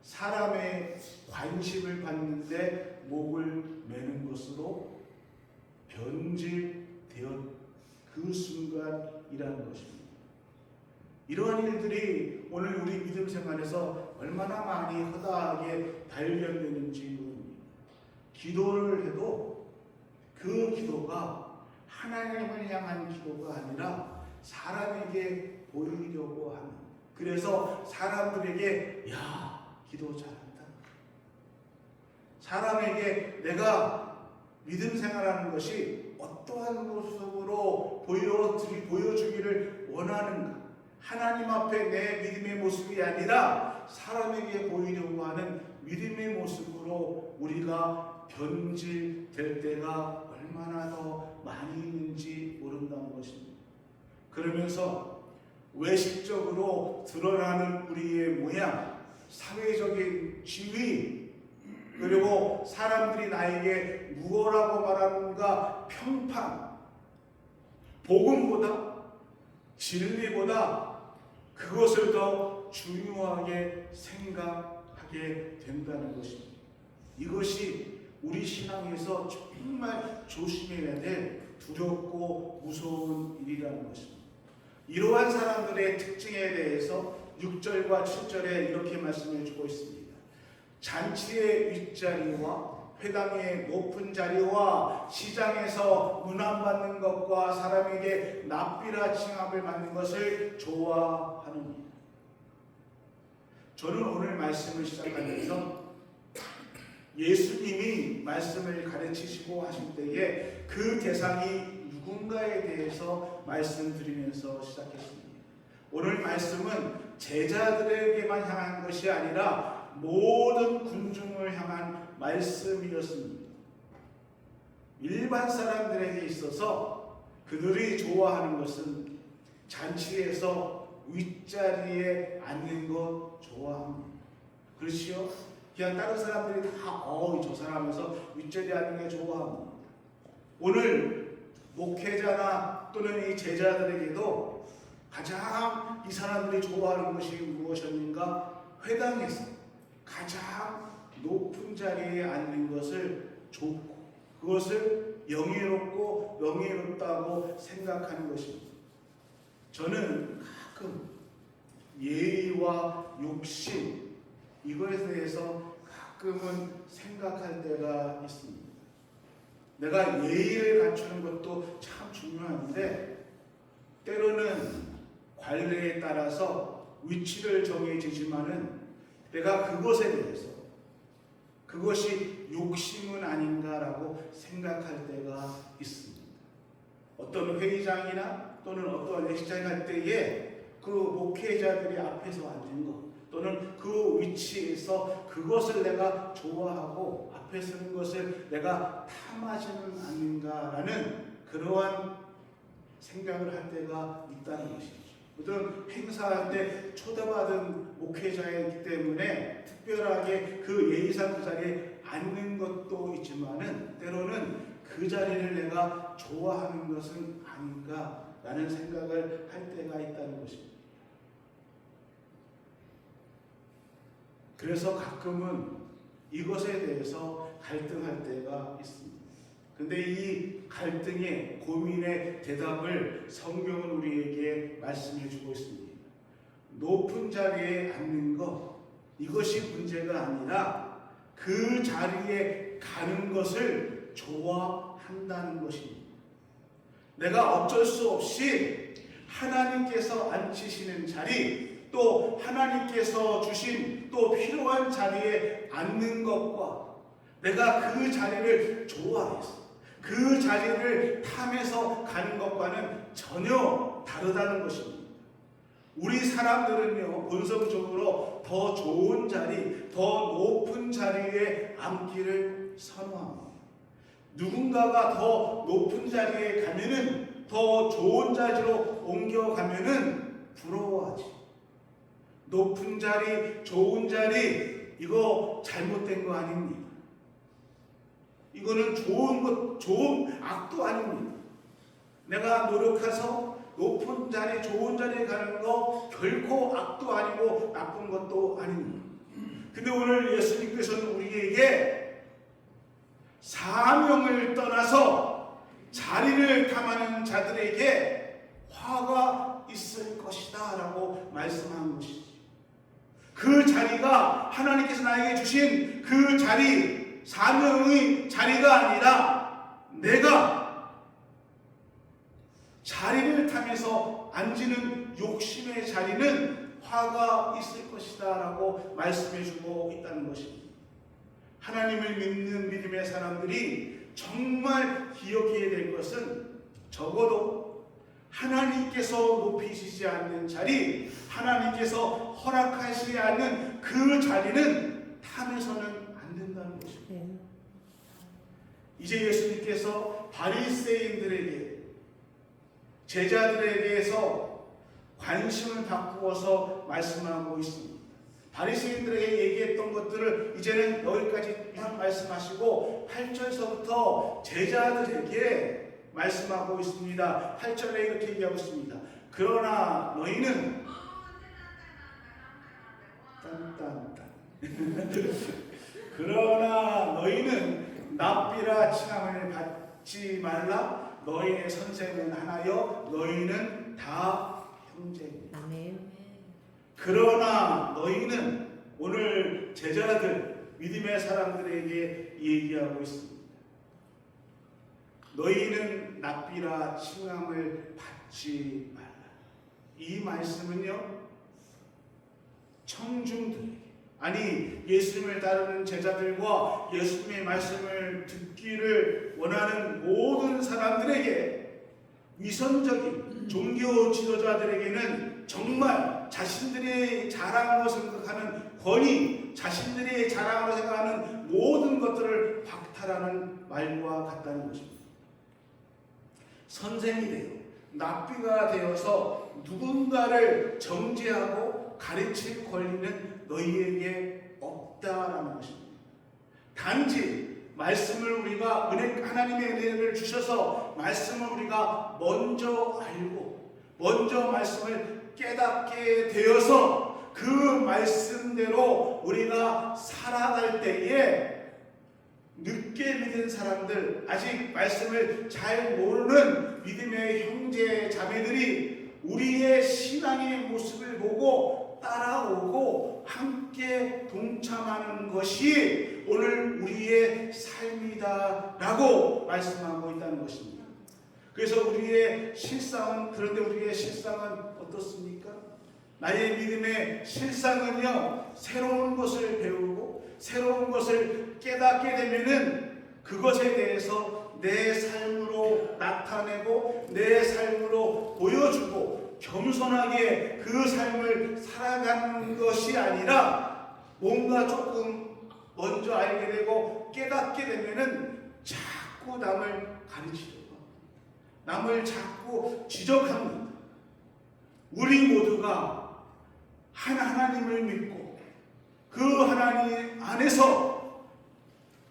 사람의 관심을 받는데 목을 매는 것으로 변질되었 그 순간이라는 것입니다. 이러한 일들이 오늘 우리 믿음 생활에서 얼마나 많이 허다하게 발견되는지 모릅니다. 기도를 해도 그 기도가 하나님을 향한 기도가 아니라 사람에게 보이려고 하는, 그래서 사람들에게 야, 기도 잘한다, 사람에게 내가 믿음 생활하는 것이 어떠한 모습으로 보여주기를 원하는가, 하나님 앞에 내 믿음의 모습이 아니라 사람에게 보이려고 하는 믿음의 모습으로 우리가 변질될 때가 얼마나 더 많이 있는지 모른다는 것입니다. 그러면서 외식적으로 드러나는 우리의 모양, 사회적인 지위, 그리고 사람들이 나에게 무엇라고 말하는가 평판, 복음보다, 진리보다 그것을 더 중요하게 생각하게 된다는 것입니다. 이것이 우리 신앙에서 정말 조심해야 될 두렵고 무서운 일이라는 것입니다. 이러한 사람들의 특징에 대해서 6절과 7절에 이렇게 말씀해 주고 있습니다. 잔치의 윗자리와 회당의 높은 자리와 시장에서 문안받는 것과 사람에게 납비라 칭함을 받는 것을 좋아하느니라. 저는 오늘 말씀을 시작하면서 예수님이 말씀을 가르치시고 하실 때에 그 대상이 누군가에 대해서 말씀드리면서 시작했습니다. 오늘 말씀은 제자들에게만 향한 것이 아니라 모든 군중을 향한 말씀이었습니다. 일반 사람들에게 있어서 그들이 좋아하는 것은 잔치에서 윗자리에 앉는 것 좋아합니다. 그렇지요? 그냥 다른 사람들이 다 저 사람에서 윗자리에 앉는 게 좋아합니다. 오늘 목회자나 또는 이 제자들에게도 가장 이 사람들이 좋아하는 것이 무엇이었는가? 회당에서 가장 높은 자리에 앉는 것을 좋고 그것을 영예롭고 명예롭다고 생각하는 것입니다. 저는 가끔 예의와 욕심 이거에 대해서 가끔은 생각할 때가 있습니다. 내가 예의를 갖추는 것도 참 중요한데 때로는 관례에 따라서 위치를 정해지지만은 내가 그것에 대해서 그것이 욕심은 아닌가라고 생각할 때가 있습니다. 어떤 회의장이나 또는 어떤 예식장에 갈 때에 그 목회자들이 앞에서 앉은 것 또는 그 위치에서 그것을 내가 좋아하고 앞에 서는 것을 내가 탐하지는 않는가라는 그러한 생각을 할 때가 있다는 것이죠. 어떤 행사할 때 초대받은 목회자이기 때문에 특별하게 그 예의상 그 자리에 앉는 것도 있지만은 때로는 그 자리를 내가 좋아하는 것은 아닌가라는 생각을 할 때가 있다는 것입니다. 그래서 가끔은 이것에 대해서 갈등할 때가 있습니다. 근데 이 갈등의 고민의 대답을 성경은 우리에게 말씀해 주고 있습니다. 높은 자리에 앉는 것 이것이 문제가 아니라 그 자리에 가는 것을 좋아한다는 것입니다. 내가 어쩔 수 없이 하나님께서 앉히시는 자리 또 하나님께서 주신 또 필요한 자리에 앉는 것과 내가 그 자리를 좋아해서 그 자리를 탐해서 가는 것과는 전혀 다르다는 것입니다. 우리 사람들은요 본성적으로 더 좋은 자리, 더 높은 자리에 앉기를 선호합니다. 누군가가 더 높은 자리에 가면은 더 좋은 자리로 옮겨가면은 부러워하지. 높은 자리, 좋은 자리 이거 잘못된 거 아닙니다. 이거는 좋은 것, 좋은 악도 아닙니다. 내가 노력해서 높은 자리, 좋은 자리에 가는 거 결코 악도 아니고 나쁜 것도 아닙니다. 근데 오늘 예수님께서는 우리에게 사명을 떠나서 자리를 탐하는 자들에게 화가 있을 것이다 라고 말씀한 것이죠. 그 자리가 하나님께서 나에게 주신 그 자리, 사명의 자리가 아니라 내가 자리를 탐해서 앉는 욕심의 자리는 화가 있을 것이다 라고 말씀해 주고 있다는 것입니다. 하나님을 믿는 믿음의 사람들이 정말 기억해야 될 것은 적어도 하나님께서 높이시지 않는 자리, 하나님께서 허락하시지 않는 그 자리는 탐해서는 안 된다는 것입니다. 이제 예수님께서 바리새인들에게 제자들에게서 관심을 바꾸어서 말씀하고 있습니다. 바리새인들에게 얘기했던 것들을 이제는 여기까지 말씀하시고 8절서부터 제자들에게 말씀하고 있습니다. 8절에 이렇게 얘기하고 있습니다. 그러나 너희는 그러나 너희는 납비라 칭함을 받지 말라. 너희의 선생은 하나여 너희는 다 형제니라. 아멘. 그러나 너희는 오늘 제자들 믿음의 사람들에게 얘기하고 있습니다. 너희는 납비라 칭함을 받지 말라. 이 말씀은요 청중들에게 아니 예수님을 따르는 제자들과 예수님의 말씀을 듣기를 원하는 모든 사람들에게 위선적인 종교 지도자들에게는 정말 자신들의 자랑으로 생각하는 권위, 자신들의 자랑으로 생각하는 모든 것들을 박탈하는 말과 같다는 것입니다. 선생이 되어 납비가 되어서 누군가를 정죄하고 가르칠 권리는 너희에게 없다라는 것입니다. 단지 말씀을 우리가 하나님의 은혜를 주셔서 말씀을 우리가 먼저 알고 먼저 말씀을 깨닫게 되어서 그 말씀대로 우리가 살아갈 때에 늦게 믿은 사람들, 아직 말씀을 잘 모르는 믿음의 형제 자매들이 우리의 신앙의 모습을 보고 따라오고 함께 동참하는 것이 오늘 우리의 삶이다라고 말씀하고 있다는 것입니다. 그래서 우리의 실상은, 그런데 우리의 실상은 어떻습니까? 나의 믿음의 실상은요, 새로운 것을 배우고 새로운 것을 깨닫게 되면은 그것에 대해서 내 삶으로 나타내고 내 삶으로 보여주고 겸손하게 그 삶을 살아가는 것이 아니라 뭔가 조금 먼저 알게 되고 깨닫게 되면은 자꾸 남을 가르치려고, 남을 자꾸 지적합니다. 우리 모두가 한 하나님을 믿고 그 하나님 안에서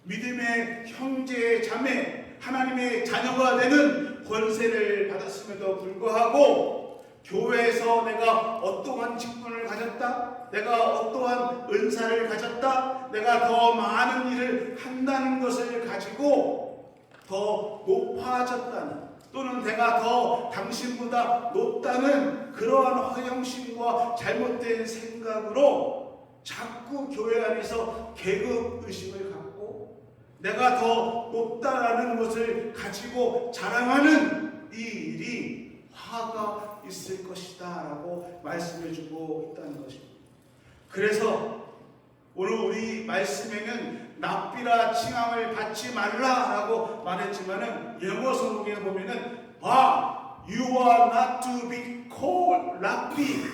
믿음의 형제 자매, 하나님의 자녀가 되는 권세를 받았음에도 불구하고 교회에서 내가 어떠한 직분을 가졌다, 내가 어떠한 은사를 가졌다, 내가 더 많은 일을 한다는 것을 가지고 더 높아졌다는, 또는 내가 더 당신보다 높다는 그러한 허영심과 잘못된 생각으로 자꾸 교회 안에서 계급 의식을 갖고 내가 더 높다라는 것을 가지고 자랑하는 이 일이 화가 있을 것이다 라고 말씀해 주고 있다는 것입니다. 그래서 오늘 우리 말씀에는 납비라 칭함을 받지 말라라고 말했지만은 영어 성경에 보면은 You are not to be called 납비.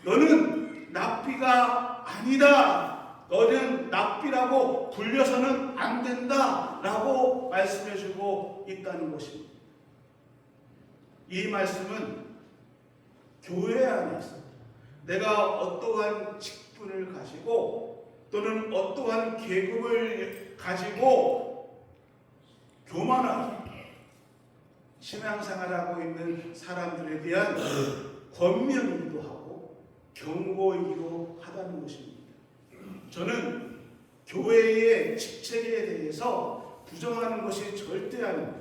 너는 납비가 아니다. 너는 납비라고 불려서는 안 된다라고 말씀해주고 있다는 것입니다. 이 말씀은 교회 안에서 내가 어떠한 직분을 가지고 또는 어떠한 계급을 가지고 교만하게 신앙생활하고 있는 사람들에 대한 권면이기도 하고 경고이기도 하다는 것입니다. 저는 교회의 직책에 대해서 부정하는 것이 절대 아닙니다.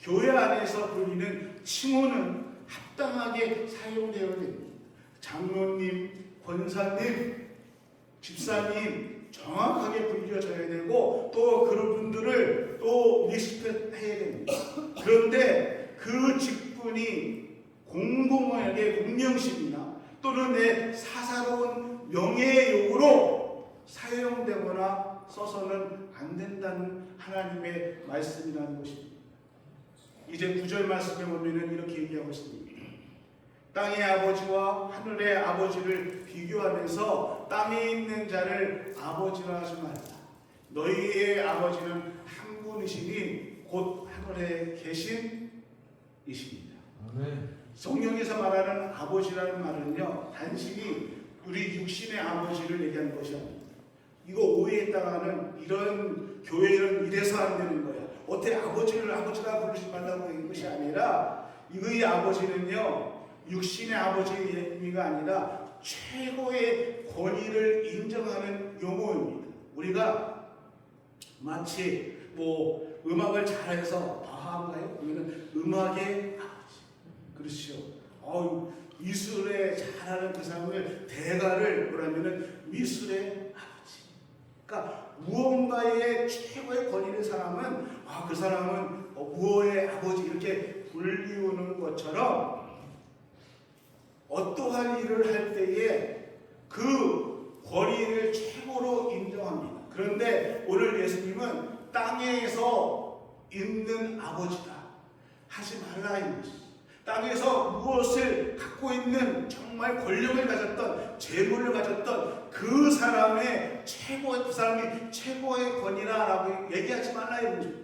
교회 안에서 불리는 칭호는 합당하게 사용되어야 됩니다. 장로님, 권사님, 집사님 정확하게 불려져야 되고 또 그런 분들을 또 리스펙해야 됩니다. 그런데 그 직분이 공공하게 공명심이나 또는 내 사사로운 명예욕으로 사용되거나 써서는 안 된다는 하나님의 말씀이라는 것입니다. 이제 9절 말씀에 보면 이렇게 얘기하고 있습니다. 땅의 아버지와 하늘의 아버지를 비교하면서 땅에 있는 자를 아버지라 하지 말라. 너희의 아버지는 한 분이시니 곧 하늘에 계신 이십니다. 아멘. 성경에서 말하는 아버지라는 말은요, 단순히 우리 육신의 아버지를 얘기하는 것이 아닙니다. 이거 오해했다가는 이런 교회는 이래서 안 되는 거야. 어떻게 아버지를 아버지라 부르지 말라고 하는 것이 아니라 이의 아버지는요, 육신의 아버지의 의미가 아니라 최고의 권위를 인정하는 용어입니다. 우리가 마치 음악을 잘해서 바하인가요? 그러면 음악의 아버지. 그렇죠. 미술에 잘하는 그 사람을 대가를 뭐라면은 미술의 아버지. 그러니까 무언가의 최고의 권위를 사람은 그 사람은 무엇의 아버지 이렇게 불리우는 것처럼 어떠한 일을 할 때에 그 권위를 최고로 인정합니다. 그런데 오늘 예수님은 땅에서 있는 아버지다 하지 말라 이 것이죠. 땅에서 무엇을 갖고 있는 정말 권력을 가졌던 재물을 가졌던 그 사람의 그 사람이 최고의 권위라라고 얘기하지 말라 이 것이죠.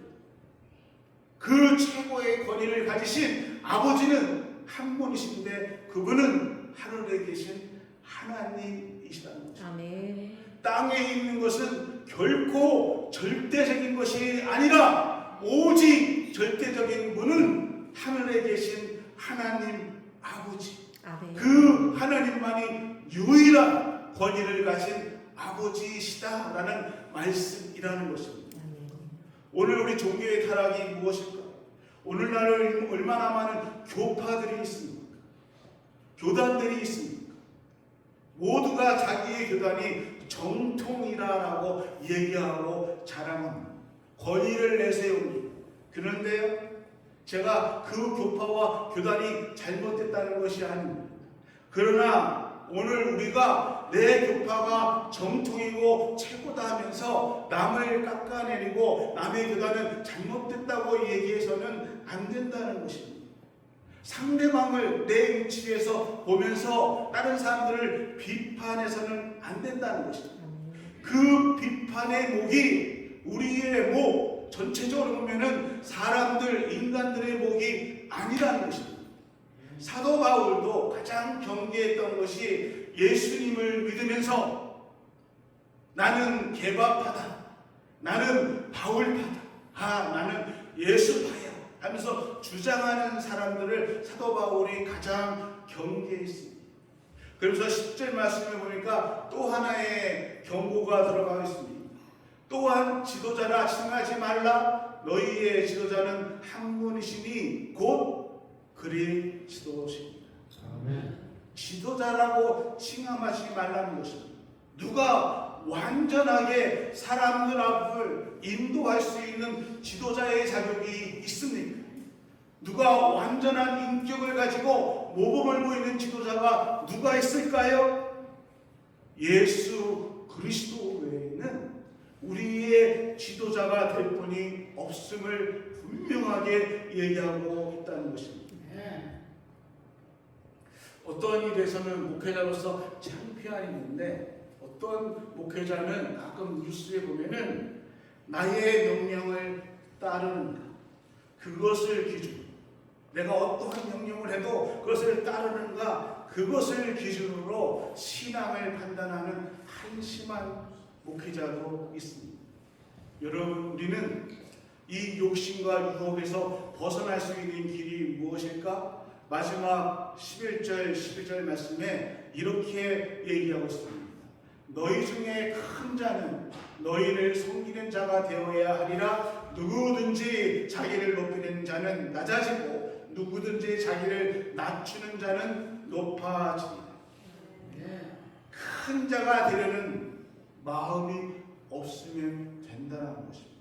그 최고의 권위를 가지신 아버지는 한 분이신데 그분은 하늘에 계신 하나님이시라는 것입니다. 아멘. 땅에 있는 것은 결코 절대적인 것이 아니라 오직 절대적인 분은 하늘에 계신 하나님 아버지, 아멘. 그 하나님만이 유일한 권위를 가진 아버지시다라는 말씀이라는 것입니다. 오늘 우리 종교의 타락이 무엇일까? 오늘날 얼마나 많은 교파들이 있습니까? 교단들이 있습니까? 모두가 자기의 교단이 정통이라고 얘기하고 자랑합니다. 권위를 내세웁니다. 그런데요, 제가 그 교파와 교단이 잘못됐다는 것이 아닙니다. 그러나 오늘 우리가 내 교파가 정통이고 최고다 하면서 남을 깎아내리고 남의 교단은 잘못됐다고 얘기해서는 안 된다는 것입니다. 상대방을 내 위치에서 보면서 다른 사람들을 비판해서는 안 된다는 것입니다. 그 비판의 목이 우리의 목, 전체적으로 보면은 사람들, 인간들의 목이 아니라는 것입니다. 사도 바울도 가장 경계했던 것이 예수님을 믿으면서 나는 개바파다, 나는 바울파다, 나는 예수파야 하면서 주장하는 사람들을 사도 바울이 가장 경계했습니다. 그래서 10절 말씀에 보니까 또 하나의 경고가 들어가 있습니다. 또한 지도자라 칭하지 말라. 너희의 지도자는 한 분이시니 곧 그리스도십니다. 지도자라고 칭함하지 말라는 것입니다. 누가 완전하게 사람들 앞을 인도할 수 있는 지도자의 자격이 있습니까? 누가 완전한 인격을 가지고 모범을 보이는 지도자가 누가 있을까요? 예수 그리스도 외에는 우리의 지도자가 될 분이 없음을 분명하게 얘기하고 있다는 것입니다. 어떤 일에서는 목회자로서 창피한 일인데 어떤 목회자는 가끔 뉴스에 보면은 나의 명령을 따르는가, 그것을 기준으로, 내가 어떠한 명령을 해도 그것을 따르는가, 그것을 기준으로 신앙을 판단하는 한심한 목회자도 있습니다. 여러분, 우리는 이 욕심과 유혹에서 벗어날 수 있는 길이 무엇일까? 마지막 11절 말씀에 이렇게 얘기하고 있습니다. 너희 중에 큰 자는 너희를 섬기는 자가 되어야 하리라. 누구든지 자기를 높이는 자는 낮아지고 누구든지 자기를 낮추는 자는 높아집니다. 큰 자가 되려는 마음이 없으면 된다는 것입니다.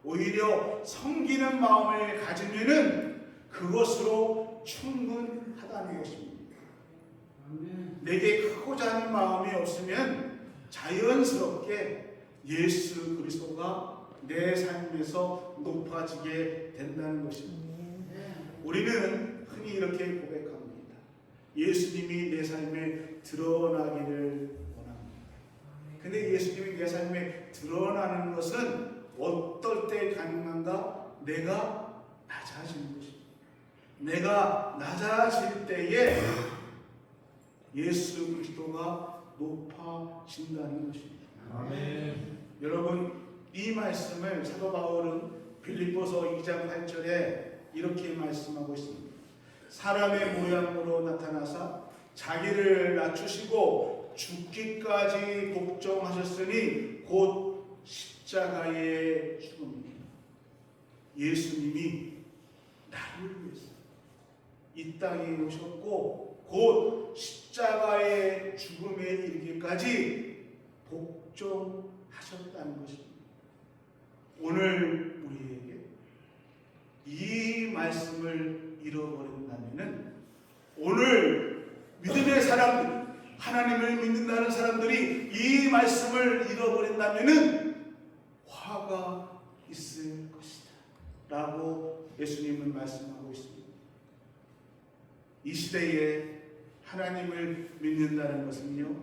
오히려 섬기는 마음을 가지면은 그것으로 충분하다는 것입니다. 내게 크고자 하는 마음이 없으면 자연스럽게 예수 그리스도가 내 삶에서 높아지게 된다는 것입니다. 우리는 흔히 이렇게 고백합니다. 예수님이 내 삶에 드러나기를 원합니다. 근데 예수님이 내 삶에 드러나는 것은 어떨 때 가능한가? 내가 낮아지는 것입니다. 내가 낮아질 때에 예수 그리스도가 높아진다는 것입니다. 아멘. 여러분, 이 말씀을 사도 바울은 빌립보서 2장 8절에 이렇게 말씀하고 있습니다. 사람의 모양으로 나타나사 자기를 낮추시고 죽기까지 복종하셨으니 곧 십자가의 죽음입니다. 예수님이 나를 위해서 이 땅에 오셨고 곧 십자가의 죽음에 이르기까지 복종하셨다는 것입니다. 오늘 우리에게 이 말씀을 잃어버린다면 오늘 믿음의 사람들, 하나님을 믿는다는 사람들이 이 말씀을 잃어버린다면 화가 있을 것이다 라고 예수님은 말씀하고 있습니다. 이 시대에 하나님을 믿는다는 것은요,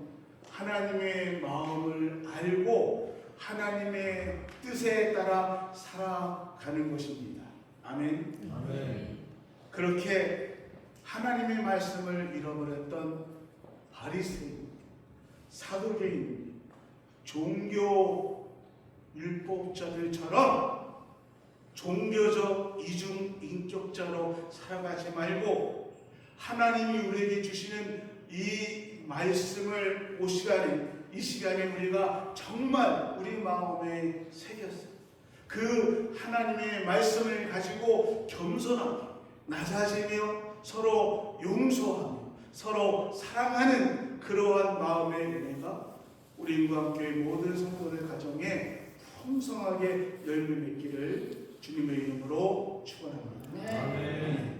하나님의 마음을 알고 하나님의 뜻에 따라 살아가는 것입니다. 아멘. 아멘. 그렇게 하나님의 말씀을 잃어버렸던 바리새인, 사두개인, 종교 율법자들처럼 종교적 이중인격자로 살아가지 말고 하나님이 우리에게 주시는 이 말씀을 이 시간에 우리가 정말 우리 마음에 새겼어요. 그 하나님의 말씀을 가지고 겸손하게 낮아지며 서로 용서하며 서로 사랑하는 그러한 마음의 은혜가 우리 인구학교의 모든 성도들 가정에 풍성하게 열매 맺기를 주님의 이름으로 축원합니다. 네.